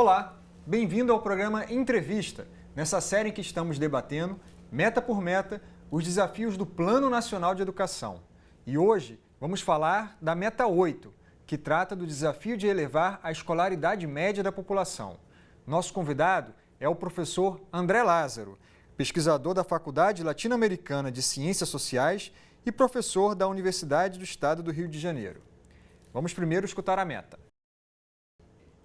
Olá, bem-vindo ao programa Entrevista, nessa série em que estamos debatendo, meta por meta, os desafios do Plano Nacional de Educação. E hoje vamos falar da meta 8, que trata do desafio de elevar a escolaridade média da população. Nosso convidado é o professor André Lázaro, pesquisador da Faculdade Latino-Americana de Ciências Sociais e professor da Universidade do Estado do Rio de Janeiro. Vamos primeiro escutar a meta.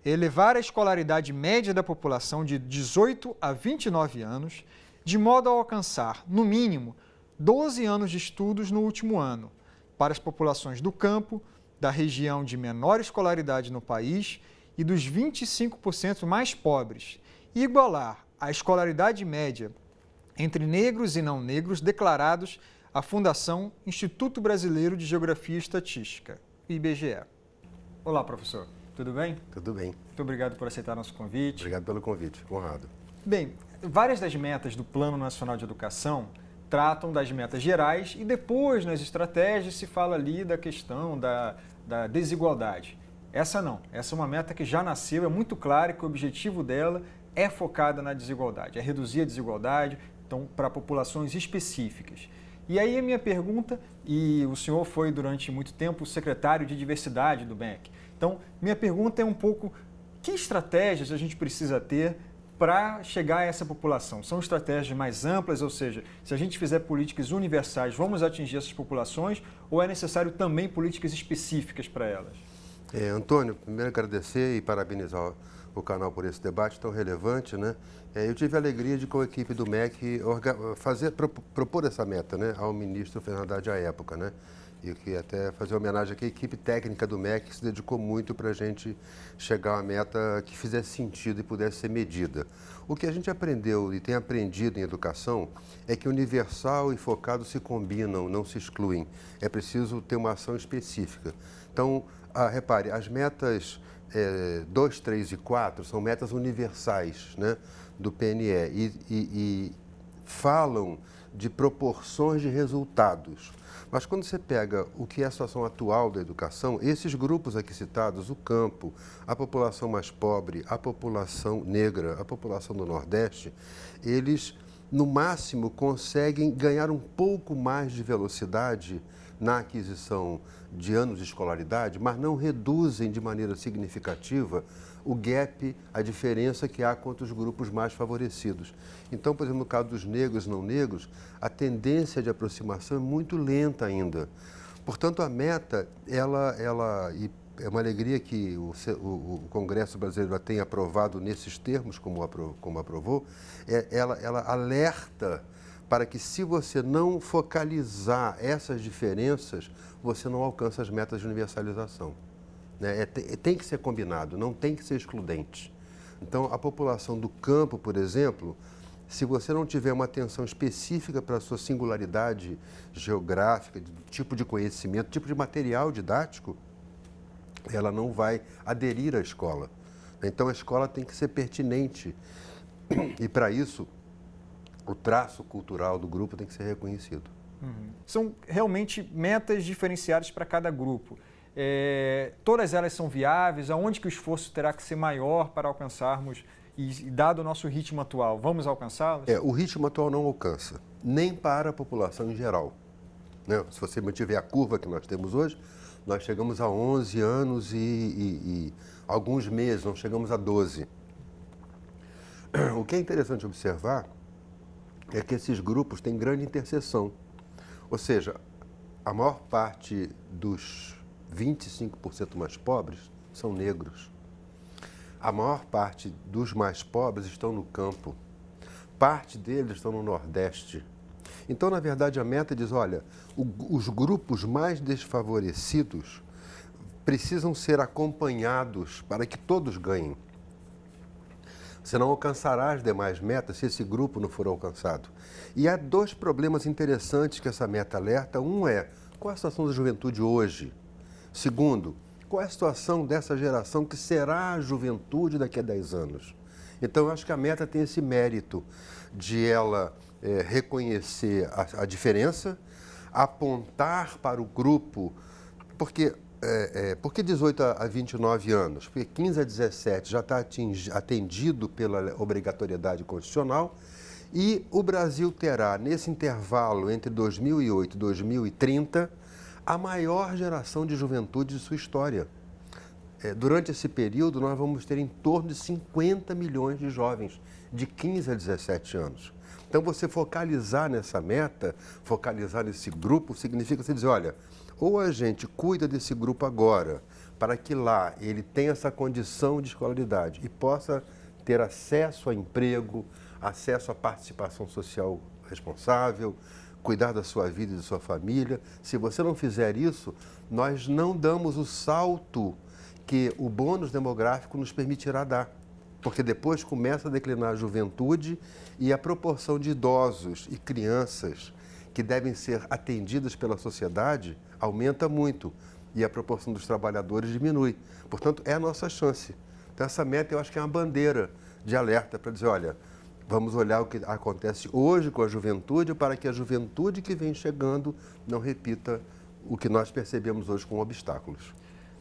Elevar a escolaridade média da população de 18 a 29 anos, de modo a alcançar, no mínimo, 12 anos de estudos no último ano, para as populações do campo, da região de menor escolaridade no país e dos 25% mais pobres, e igualar a escolaridade média entre negros e não negros declarados à Fundação Instituto Brasileiro de Geografia e Estatística, IBGE. Olá, professor. Tudo bem? Tudo bem. Muito obrigado por aceitar nosso convite. Obrigado pelo convite, fico honrado. Bem, várias das metas do Plano Nacional de Educação tratam das metas gerais e depois, nas estratégias, se fala ali da questão da desigualdade. Essa não. Essa é uma meta que já nasceu, é muito clara que o objetivo dela é focada na desigualdade, é reduzir a desigualdade, então, para populações específicas. E aí a minha pergunta, e o senhor foi durante muito tempo o secretário de diversidade do MEC, então minha pergunta é um pouco, que estratégias a gente precisa ter para chegar a essa população? São estratégias mais amplas, ou seja, se a gente fizer políticas universais, vamos atingir essas populações, ou é necessário também políticas específicas para elas? Antônio, primeiro agradecer e parabenizar o canal por esse debate tão relevante, né? Eu tive a alegria de, com a equipe do MEC, propor essa meta, né, ao ministro Fernando Haddad à época, né? E eu queria até fazer homenagem aqui à equipe técnica do MEC, que se dedicou muito para a gente chegar a uma meta que fizesse sentido e pudesse ser medida. O que a gente aprendeu e tem aprendido em educação é que universal e focado se combinam, não se excluem. É preciso ter uma ação específica. Então, repare, as metas 2, 3 e 4 são metas universais, né, do PNE e falam de proporções de resultados. Mas quando você pega o que é a situação atual da educação, esses grupos aqui citados, o campo, a população mais pobre, a população negra, a população do Nordeste, eles, no máximo, conseguem ganhar um pouco mais de velocidade na aquisição de anos de escolaridade, mas não reduzem de maneira significativa o gap, a diferença que há contra os grupos mais favorecidos. Então, por exemplo, no caso dos negros e não negros, a tendência de aproximação é muito lenta ainda. Portanto, a meta, e é uma alegria que o Congresso Brasileiro tenha aprovado nesses termos, como aprovou, ela alerta para que, se você não focalizar essas diferenças, você não alcança as metas de universalização. Né? Tem que ser combinado, não tem que ser excludente. Então, a população do campo, por exemplo, se você não tiver uma atenção específica para a sua singularidade geográfica, tipo de conhecimento, tipo de material didático, ela não vai aderir à escola. Então, a escola tem que ser pertinente. E, para isso, o traço cultural do grupo tem que ser reconhecido. São realmente metas diferenciadas para cada grupo. Todas elas são viáveis? Aonde que o esforço terá que ser maior para alcançarmos, e dado o nosso ritmo atual, vamos alcançá-las? O ritmo atual não alcança, nem para a população em geral. Né? Se você mantiver a curva que nós temos hoje, nós chegamos a 11 anos e alguns meses, não chegamos a 12. O que é interessante observar é que esses grupos têm grande interseção. Ou seja, a maior parte dos 25% mais pobres são negros. A maior parte dos mais pobres estão no campo. Parte deles estão no Nordeste. Então, na verdade, a meta diz, olha, os grupos mais desfavorecidos precisam ser acompanhados para que todos ganhem. Você não alcançará as demais metas se esse grupo não for alcançado. E há dois problemas interessantes que essa meta alerta. Um é, qual é a situação da juventude hoje? Segundo, qual é a situação dessa geração que será a juventude daqui a 10 anos? Então, eu acho que a meta tem esse mérito de ela reconhecer a diferença, apontar para o grupo, porque Por que 18 a 29 anos? Porque 15 a 17 já está atendido pela obrigatoriedade constitucional e o Brasil terá, nesse intervalo entre 2008 e 2030, a maior geração de juventude de sua história. Durante esse período, nós vamos ter em torno de 50 milhões de jovens de 15 a 17 anos. Então, você focalizar nessa meta, focalizar nesse grupo, significa você dizer, olha, ou a gente cuida desse grupo agora, para que lá ele tenha essa condição de escolaridade e possa ter acesso a emprego, acesso à participação social responsável, cuidar da sua vida e da sua família. Se você não fizer isso, nós não damos o salto que o bônus demográfico nos permitirá dar. Porque depois começa a declinar a juventude e a proporção de idosos e crianças que devem ser atendidas pela sociedade aumenta muito e a proporção dos trabalhadores diminui. Portanto, é a nossa chance. Então, essa meta eu acho que é uma bandeira de alerta para dizer, olha, vamos olhar o que acontece hoje com a juventude para que a juventude que vem chegando não repita o que nós percebemos hoje como obstáculos.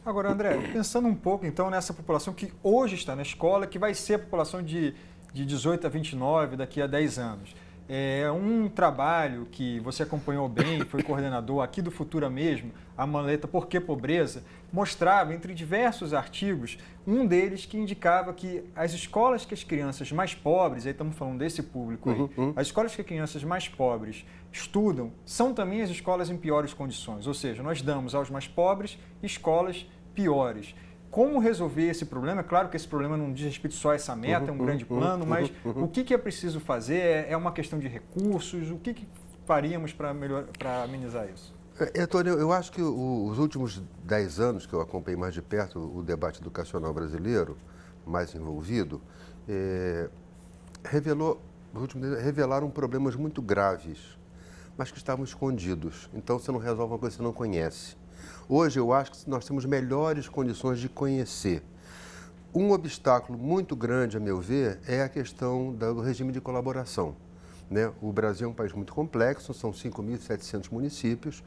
Agora, André, pensando um pouco então nessa população que hoje está na escola, que vai ser a população de 18 a 29 daqui a 10 anos. É um trabalho que você acompanhou bem, foi coordenador aqui do Futura mesmo, a maleta Por que Pobreza, mostrava entre diversos artigos, um deles que indicava que as escolas que as crianças mais pobres, aí estamos falando desse público aí, as escolas que as crianças mais pobres estudam, são também as escolas em piores condições, ou seja, nós damos aos mais pobres escolas piores. Como resolver esse problema? É claro que esse problema não diz respeito só a essa meta, é um grande plano, mas o que é preciso fazer? É uma questão de recursos? O que faríamos para amenizar isso? Antônio, eu acho que os últimos 10 anos que eu acompanhei mais de perto o debate educacional brasileiro, mais envolvido, revelaram problemas muito graves, mas que estavam escondidos. Então, você não resolve uma coisa que você não conhece. Hoje, eu acho que nós temos melhores condições de conhecer. Um obstáculo muito grande, a meu ver, é a questão do regime de colaboração. Né? O Brasil é um país muito complexo, são 5.700 municípios.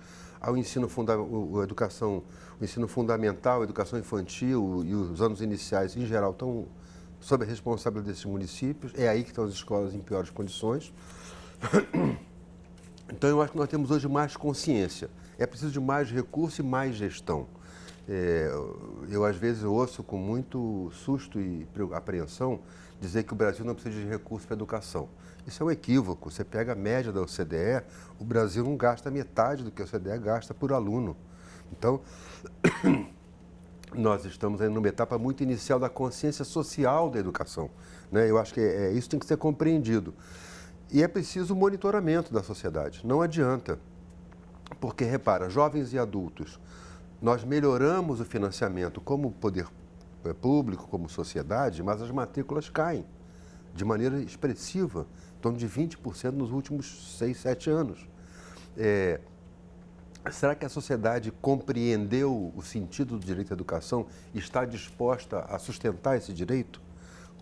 O ensino fundamental, a educação infantil e os anos iniciais, em geral, estão sob a responsabilidade desses municípios. É aí que estão as escolas em piores condições. Então, eu acho que nós temos hoje mais consciência. É preciso de mais recurso e mais gestão. Eu, às vezes, ouço com muito susto e apreensão dizer que o Brasil não precisa de recurso para a educação. Isso é um equívoco. Você pega a média da OCDE, o Brasil não gasta metade do que a OCDE gasta por aluno. Então, nós estamos aí numa etapa muito inicial da consciência social da educação. Né? Eu acho que isso tem que ser compreendido. E é preciso monitoramento da sociedade. Não adianta. Porque, repara, jovens e adultos, nós melhoramos o financiamento como poder público, como sociedade, mas as matrículas caem de maneira expressiva, em torno de 20% nos últimos 6, 7 anos. Será que a sociedade compreendeu o sentido do direito à educação e está disposta a sustentar esse direito?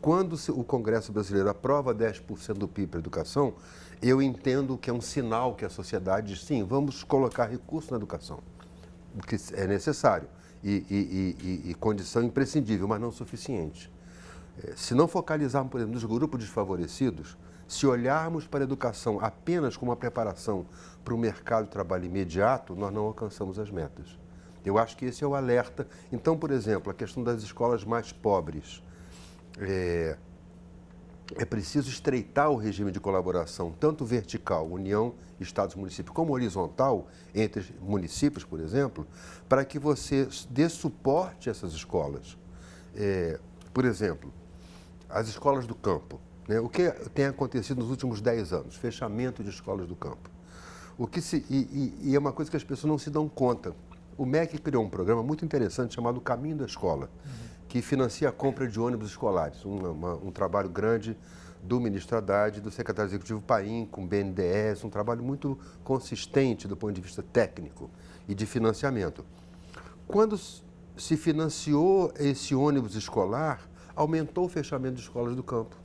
Quando o Congresso brasileiro aprova 10% do PIB para a educação, eu entendo que é um sinal que a sociedade diz, sim, vamos colocar recurso na educação, porque é necessário e condição imprescindível, mas não suficiente. Se não focalizarmos, por exemplo, nos grupos desfavorecidos, se olharmos para a educação apenas como uma preparação para o mercado de trabalho imediato, nós não alcançamos as metas. Eu acho que esse é o alerta. Então, por exemplo, a questão das escolas mais pobres. É preciso estreitar o regime de colaboração, tanto vertical, União, Estados e municípios, como horizontal, entre municípios, por exemplo, para que você dê suporte a essas escolas. Por exemplo, as escolas do campo. Né? O que tem acontecido nos últimos 10 anos? Fechamento de escolas do campo. E é uma coisa que as pessoas não se dão conta. O MEC criou um programa muito interessante chamado Caminho da Escola, que financia a compra de ônibus escolares, um trabalho grande do ministro Haddad, do secretário executivo Paim, com o BNDES, um trabalho muito consistente do ponto de vista técnico e de financiamento. Quando se financiou esse ônibus escolar, aumentou o fechamento de escolas do campo.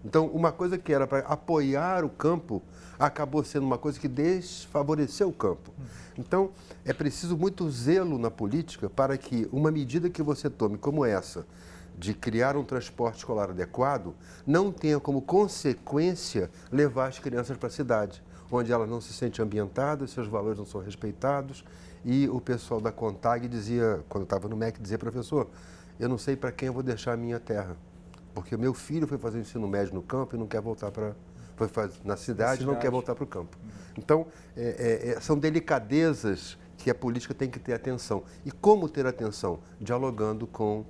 Então, uma coisa que era para apoiar o campo acabou sendo uma coisa que desfavoreceu o campo. Então, é preciso muito zelo na política para que uma medida que você tome como essa, de criar um transporte escolar adequado, não tenha como consequência levar as crianças para a cidade, onde elas não se sentem ambientadas, seus valores não são respeitados. E o pessoal da CONTAG dizia, quando eu estava no MEC, dizia, professor, eu não sei para quem eu vou deixar a minha terra, porque o meu filho foi fazer o ensino médio no campo e não quer voltar para... na cidade e não quer voltar para o campo. Então, são delicadezas que a política tem que ter atenção. E como ter atenção? Dialogando com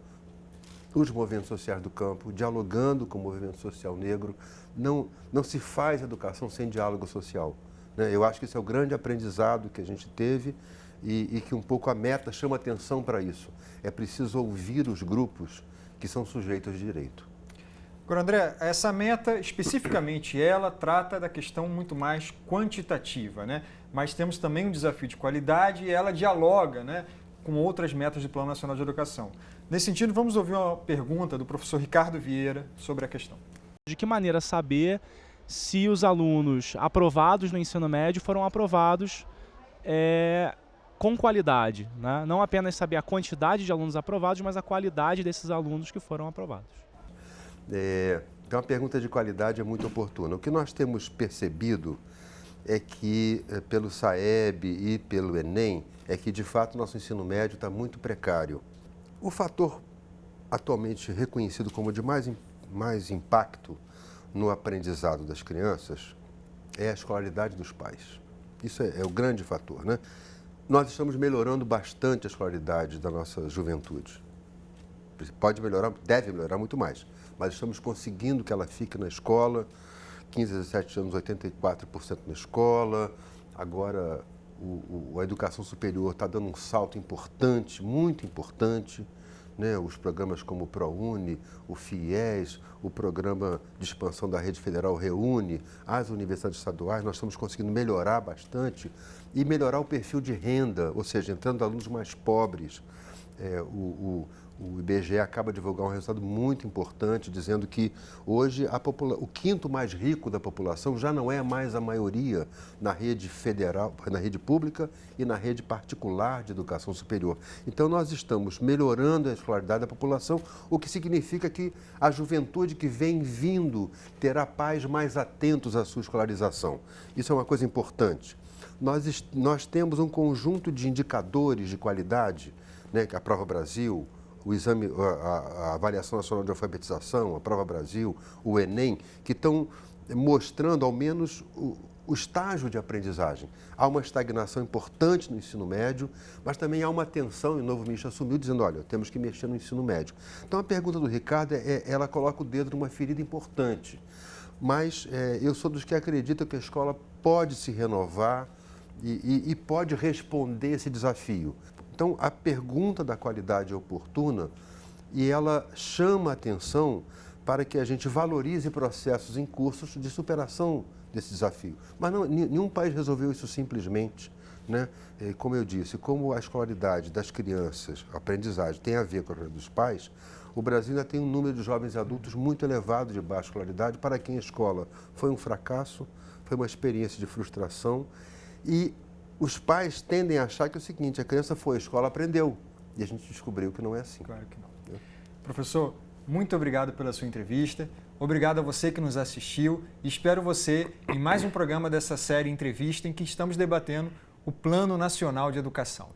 os movimentos sociais do campo, dialogando com o movimento social negro. Não se faz educação sem diálogo social, né? Eu acho que esse é o grande aprendizado que a gente teve e que um pouco a meta chama atenção para isso. É preciso ouvir os grupos que são sujeitos de direito. Agora, André, essa meta, especificamente ela, trata da questão muito mais quantitativa, né? Mas temos também um desafio de qualidade e ela dialoga, né, com outras metas do Plano Nacional de Educação. Nesse sentido, vamos ouvir uma pergunta do professor Ricardo Vieira sobre a questão. De que maneira saber se os alunos aprovados no ensino médio foram aprovados com qualidade, né? Não apenas saber a quantidade de alunos aprovados, mas a qualidade desses alunos que foram aprovados. Então, a pergunta de qualidade é muito oportuna. O que nós temos percebido é que, pelo SAEB e pelo Enem, é que, de fato, nosso ensino médio está muito precário. O fator atualmente reconhecido como de mais impacto no aprendizado das crianças é a escolaridade dos pais. Isso é o grande fator, né? Nós estamos melhorando bastante a escolaridade da nossa juventude. Pode melhorar, deve melhorar muito mais, mas estamos conseguindo que ela fique na escola, 15 a 17 anos, 84% na escola. Agora, a educação superior está dando um salto importante, muito importante, né? Os programas como o ProUni, o FIES, o programa de expansão da rede federal REUNE, as universidades estaduais, nós estamos conseguindo melhorar bastante e melhorar o perfil de renda, ou seja, entrando alunos mais pobres. O IBGE acaba de divulgar um resultado muito importante, dizendo que hoje o quinto mais rico da população já não é mais a maioria na rede federal, na rede pública e na rede particular de educação superior. Então, nós estamos melhorando a escolaridade da população, o que significa que a juventude que vem vindo terá pais mais atentos à sua escolarização. Isso é uma coisa importante. Nós temos um conjunto de indicadores de qualidade, né, que a Prova Brasil, o exame, a Avaliação Nacional de Alfabetização, a Prova Brasil, o Enem, que estão mostrando ao menos o estágio de aprendizagem. Há uma estagnação importante no ensino médio, mas também há uma tensão, e o novo ministro assumiu, dizendo, olha, temos que mexer no ensino médio. Então, a pergunta do Ricardo, ela coloca o dedo numa ferida importante, mas eu sou dos que acreditam que a escola pode se renovar e pode responder esse desafio. Então, a pergunta da qualidade é oportuna e ela chama a atenção para que a gente valorize processos em cursos de superação desse desafio. Mas nenhum país resolveu isso simplesmente, né? Como eu disse, como a escolaridade das crianças, a aprendizagem, tem a ver com a dos pais, o Brasil ainda tem um número de jovens adultos muito elevado de baixa escolaridade, para quem a escola foi um fracasso, foi uma experiência de frustração e os pais tendem a achar que é o seguinte, a criança foi à escola, aprendeu. E a gente descobriu que não é assim. Claro que não. Professor, muito obrigado pela sua entrevista. Obrigado a você que nos assistiu. E espero você em mais um programa dessa série Entrevista em que estamos debatendo o Plano Nacional de Educação.